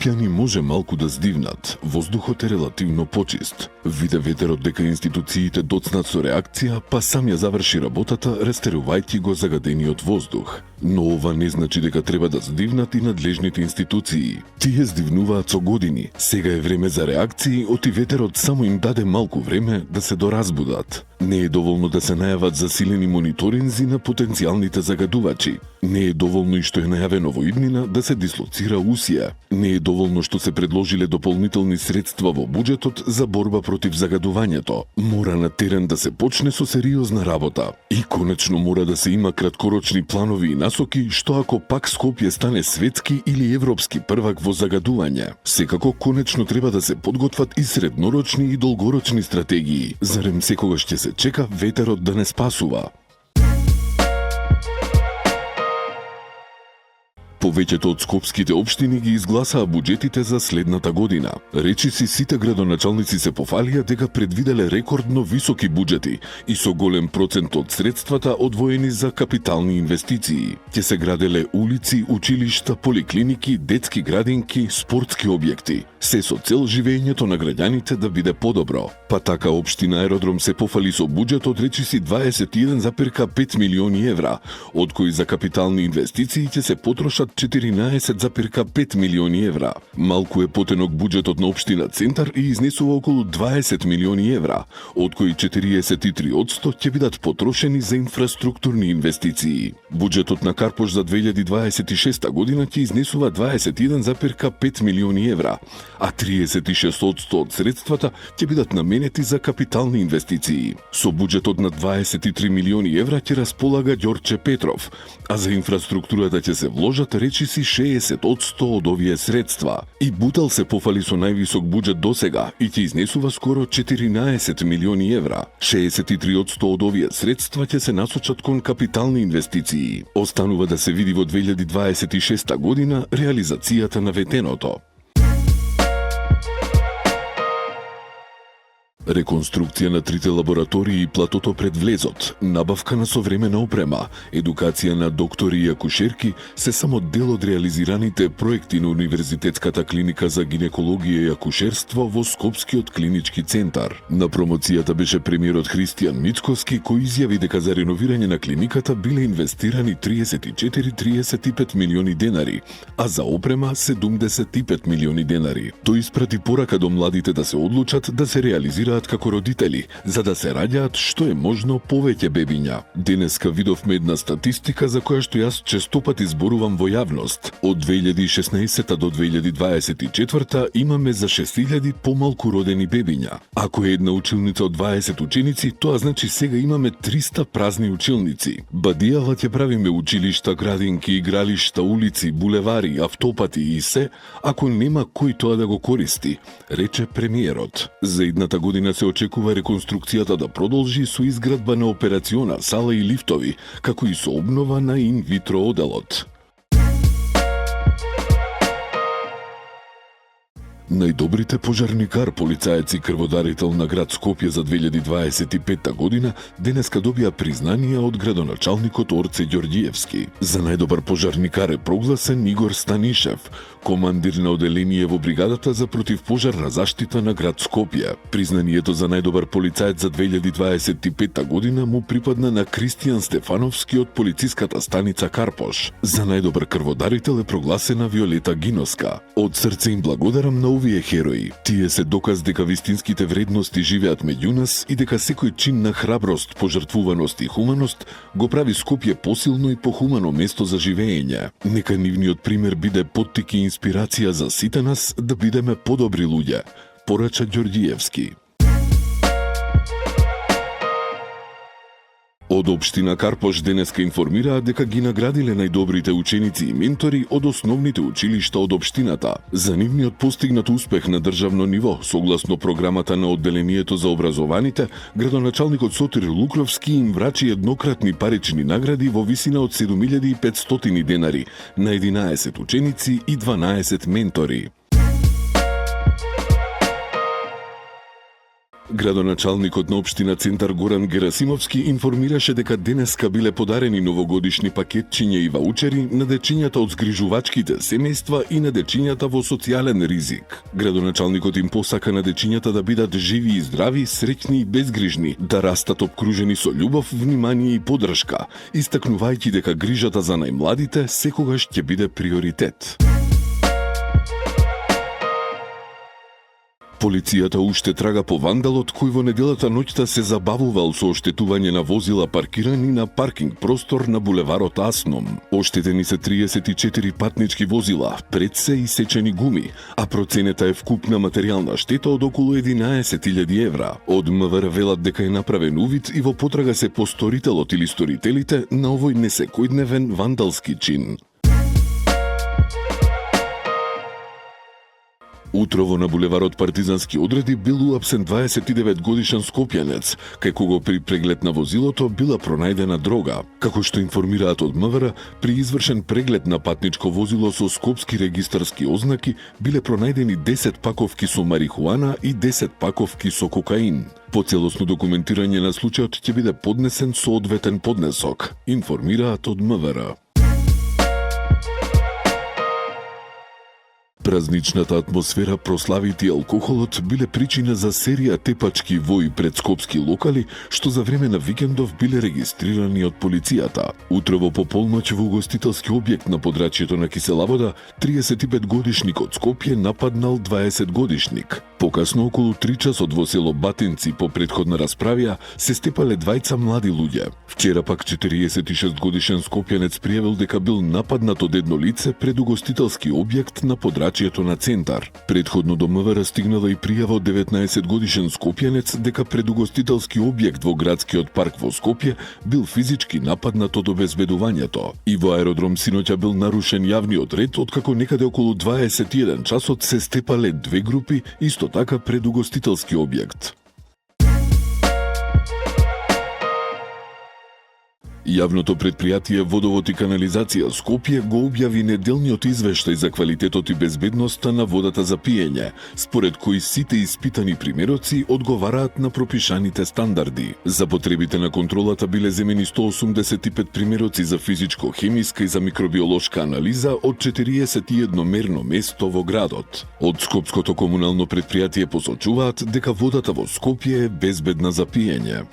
Скопјани може малку да здивнат, воздухот е релативно почист. Виде ветерот дека институциите доцнат со реакција, па сам ја заврши работата, растерувајќи го загадениот воздух. Но ова не значи дека треба да здивнат и надлежните институции. Тие здивнуваат со години. Сега е време за реакции, оти ветерот само им даде малку време да се доразбудат. Не е доволно да се најават засилени мониторинзи на потенцијалните загадувачи. Не е доволно и што е најавено во иднина да се дислоцира УСИА. Не е доволно што се предложиле дополнителни средства во буџетот за борба против загадувањето. Мора на терен да се почне со сериозна работа. И конечно мора да се има краткорочни планови и насоки, што ако пак Скопје стане светски или европски првак во загадување. Секако конечно треба да се подготват и среднорочни и долгорочни стратегии. Зарем секогаш ќе се чека ветерот да не спасува? Повеќето од скопските општини ги изгласаа буџетите за следната година. Речиси сите градоначалници се пофалија дека предвиделе рекордно високи буџети и со голем процент од средствата одвоени за капитални инвестиции. Ќе се граделе улици, училишта, поликлиники, детски градинки, спортски објекти. Се со цел живеењето на граѓаните да биде подобро. Па така општина Аеродром се пофали со буџет од речиси 21,5 милиони евра, од кои за капитални инвестиции ќе се потрошат 14,5 милиони евра. Малку е потенок буџетот на општина Центар и изнесува околу 20 милиони евра, од кои 43% ќе бидат потрошени за инфраструктурни инвестиции. Буџетот на Карпош за 2026 година ќе изнесува 21,5 милиони евра, а 36% од средствата ќе бидат наменети за капитални инвестиции. Со буџетот на 23 милиони евра ќе располага Ѓорче Петров, а за инфраструктурата ќе се вложат речиси 60% од овие средства. И Бутел се пофали со највисок буџет досега и ќе изнесува скоро 14 милиони евра. 63% од овие средства ќе се насочат кон капитални инвестиции. Останува да се види во 2026 година реализацијата на ветеното. Реконструкција на трите лаборатории и платото пред влезот, набавка на современа опрема, едукација на доктори и акушерки се само дел од реализираните проекти на Универзитетската клиника за гинекологија и акушерство во Скопскиот клинички центар. На промоцијата беше премиерот Христијан Мицкоски, кој изјави дека за реновирање на клиниката биле инвестирани 34-35 милиони денари, а за опрема 75 милиони денари. Тој испрати порака до младите да се одлучат да се реализира како родители, за да се раѓаат што е можно повеќе бебиња. Денеска видовме една статистика за која што јас честопати зборувам во јавност. Од 2016 до 2024 имаме за 6000 помалку родени бебиња. Ако е една училница од 20 ученици, тоа значи сега имаме 300 празни училници. Бадијава ќе правиме училишта, градинки, игралишта, улици, булевари, автопати и се, ако нема кој тоа да го користи, рече премиерот. За идната година се очекува реконструкцијата да продолжи со изградба на операциона сала и лифтови, како и со обнова на инвитро оделот. Најдобрите пожарникар, полицаец и крводарител на град Скопје за 2025 година денеска добија признание од градоначалникот Орце Ѓорѓиевски. За најдобар пожарникар е прогласен Игор Станишев, командир на оделение во бригадата за противпожарна заштита на град Скопје. Признанието за најдобар полицаец за 2025 година му припадна на Кристијан Стефановски од полициската станица Карпош. За најдобар крводарител е прогласена Виолета Гиноска. Од срце им благодарам на овие херои. Тие се доказ дека вистинските вредности живеат меѓу нас и дека секој чин на храброст, пожртвуваност и хуманост го прави Скопје посилно и похумано место за живеење. Нека нивниот пример биде поттик и инспирација за сите нас да бидеме подобри луѓе, порача Ѓорѓиевски. Од општина Карпош денеска информираа дека ги наградиле најдобрите ученици и ментори од основните училишта од општината. За нивниот постигнат успех на државно ниво, согласно програмата на одделението за образованите, градоначалникот Сотир Лукровски им врачи еднократни парични награди во висина од 7500 денари на 11 ученици и 12 ментори. Градоначалникот на општина Центар Горан Герасимовски информираше дека денеска биле подарени новогодишни пакетчиња и ваучери на дечињата од згрижувачките семејства и на дечињата во социјален ризик. Градоначалникот им посака на дечињата да бидат живи и здрави, среќни и безгрижни, да растат обкружени со љубов, внимание и поддршка, истакнувајќи дека грижата за најмладите секогаш ќе биде приоритет. Полицијата уште трага по вандалот кој во неделата ноќта се забавувал со оштетување на возила паркирани на паркинг простор на булеварот Асном. Оштетени се 34 патнички возила, пред се и сечени гуми, а проценета е вкупна материјална штета од околу 11.000 евра. Од МВР велат дека е направен увид и во потрага се по сторителот или сторителите на овој несекојдневен вандалски чин. Утрово на булеварот Партизански одреди бил уапсен 29 годишен скопјанец, кај кого при преглед на возилото била пронајдена дрога. Како што информираат од МВР, при извршен преглед на патничко возило со скопски регистарски ознаки биле пронајдени 10 паковки со марихуана и 10 паковки со кокаин. По целосно документирање на случајот ќе биде поднесен соодветен поднесок, информираат од МВР. Празничната атмосфера, прославите и алкохолот биле причина за серија тепачки во и пред скопски локали, што за време на викендов биле регистрирани од полицијата. Утрово по полноќ во угостителски објект на подрачјето на Киселавода, 35-годишник од Скопје нападнал 20-годишник. Покасно, околу 3 часот во село Батинци, по претходна расправија, се степале двајца млади луѓе. Вчера пак 46-годишен скопјанец пријавил дека бил нападнат од едно лице пред угостителски објект на подрачјето на Центар. Предходно до МВР стигнала и пријава од 19-годишен скопјанец дека пред угостителски објект во градскиот парк во Скопје бил физички нападнат од обезбедувањето. И во аеродром синоќа бил нарушен јавниот ред, откако некаде околу 21 часот се степале две групи, исто така пред угостителски објект. Јавното предпријатие Водовод и канализација Скопје го објави неделниот извештај за квалитетот и безбедноста на водата за пиење, според кој сите испитани примероци одговараат на пропишаните стандарди. За потребите на контролата биле земени 185 примероци за физичко-хемиска и за микробиолошка анализа од 41 мерно место во градот. Од Скопското комунално предпријатие посочуваат дека водата во Скопје е безбедна за пиење.